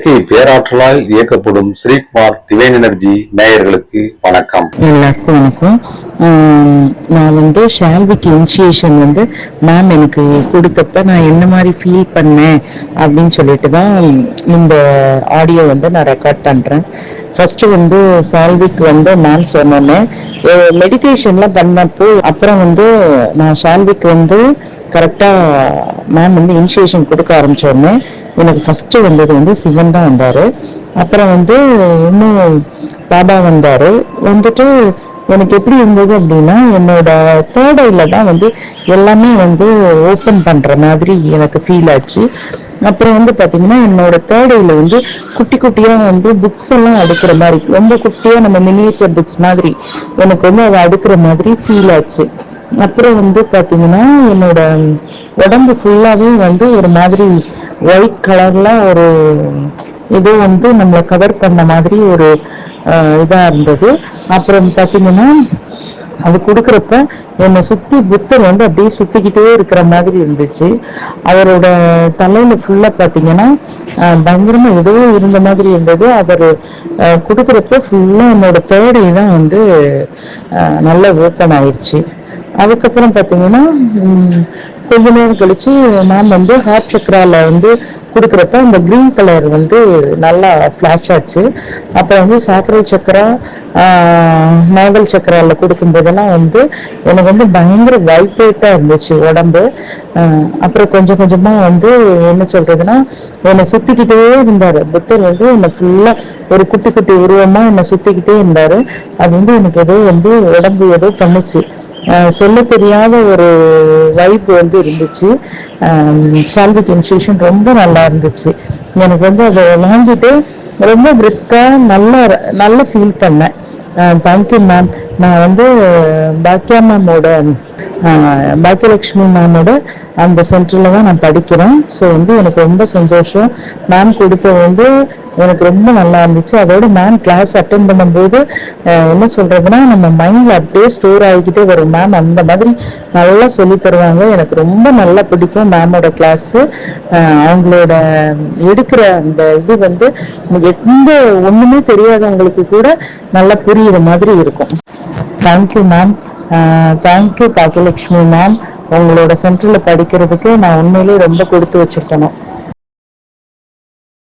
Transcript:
இயற்கை பேராற்றலால் இயக்கப்படும் Sreekumar divine energy நேயர்களுக்கு வணக்கம். எல்லாருக்கும் வணக்கம். நான் ஷால்விக் இனிஷியேஷன் மேம் எனக்கு கொடுத்தப்ப நான் என்ன மாதிரி ஃபீல் பண்ணேன் அப்படின்னு சொல்லிட்டு தான் இந்த ஆடியோ நான் ரெக்கார்ட் பண்றேன். ஃபர்ஸ்ட் சால்விக் மேம் சொன்னோன்னே மெடிடேஷன்லாம் பண்ணப்போ அப்புறம் நான் ஷால்விக் கரெக்டா மேம் இனிஷியேஷன் கொடுக்க ஆரம்பிச்சோடனே எனக்கு ஃபர்ஸ்ட் வந்தது சிவன் தான் வந்தாரு. அப்புறம் இன்னும் பாபா வந்தாரு. எனக்கு எப்படி இருந்தது அப்படின்னா என்னோட தேர்ட் ஐல தான் எல்லாமே ஓப்பன் பண்ற மாதிரி எனக்கு ஃபீல் ஆச்சு. அப்புறம் பாத்தீங்கன்னா என்னோட தேர்ட் ஐல குட்டி குட்டியா புக்ஸ் எல்லாம் அடுக்கிற மாதிரி ரொம்ப குட்டியா நம்ம மினியேச்சர் புக்ஸ் மாதிரி எனக்கு அதை அடுக்கிற மாதிரி ஃபீல் ஆச்சு. அப்புறம் பாத்தீங்கன்னா என்னோட உடம்பு ஃபுல்லாவே ஒரு மாதிரி ஒயிட் கலர்ல ஒரு ஏதோ நம்மளை கவர் பண்ண மாதிரி ஒரு இதா இருந்தது. அப்புறம் பாத்தீங்கன்னா அது கொடுக்கறப்ப என்னை சுத்தி புத்தர் அப்படியே சுத்திக்கிட்டே இருக்கிற மாதிரி இருந்துச்சு. அவரோட தலையில ஃபுல்லா பாத்தீங்கன்னா பயங்கரமா ஏதோ இருந்த மாதிரி இருந்தது. அவர் கொடுக்கறப்ப ஃபுல்லா என்னோட தேடை தான் நல்லா ஓப்பன் ஆயிடுச்சு. அதுக்கப்புறம் பாத்தீங்கன்னா கொஞ்ச நேரம் கழிச்சு நான் ஹார்ட் சக்கரால கொடுக்குறப்ப அந்த கிரீன் கலர் நல்லா ஃபிளாஷ் ஆச்சு. அப்ப சாக்கரை சக்கரா நாவல் சக்கரால கொடுக்கும் போதெல்லாம் எனக்கு பயங்கர வைப்ரேட்டா இருந்துச்சு உடம்பு. அப்புறம் கொஞ்சம் கொஞ்சமா என்ன சொல்றதுன்னா என்னை சுத்திக்கிட்டே இருந்தாரு புத்தர். என்னை ஃபுல்லா ஒரு குட்டி குட்டி உருவமா என்னை சுத்திக்கிட்டே இருந்தாரு. அது எனக்கு ஏதோ உடம்பு ஏதோ பண்ணுச்சு. சொல்ல தெரியாத ஒரு வைப் இருந்துச்சு. ஷால்விக் இனிஷியேஷன் ரொம்ப நல்லா இருந்துச்சு. எனக்கு அதை வாங்கிட்டு ரொம்ப பிரிஸ்கா நல்ல ஃபீல் பண்ணேன். Thank you ma'am. நான் பாக்கியா மேமோட பாக்கியலட்சுமி மேமோட அந்த சென்டர்ல தான் நான் படிக்கிறேன். ஸோ எனக்கு ரொம்ப சந்தோஷம். மேம் கொடுத்தது எனக்கு ரொம்ப நல்லா இருந்துச்சு. அதோட மேம் கிளாஸ் அட்டென்ட் பண்ணும்போது என்ன சொல்றதுன்னா நம்ம மைண்ட்ல அப்படியே ஸ்டோர் ஆகிக்கிட்டே வரும். மேம் அந்த மாதிரி நல்லா சொல்லி தருவாங்க. எனக்கு ரொம்ப நல்லா பிடிக்கும் மேமோட கிளாஸ். அவங்களோட எடுக்கிற அந்த இது எந்த ஒண்ணுமே தெரியாதவங்களுக்கு கூட நல்லா புரியுற மாதிரி இருக்கும். Thank you ma'am. Thank you Bhagyalakshmi ma'am. உங்களோட சென்டர்ல படிக்கிறதுக்கு நான் உண்மையிலேயே ரொம்ப கொடுத்து வச்சிருக்கணும்.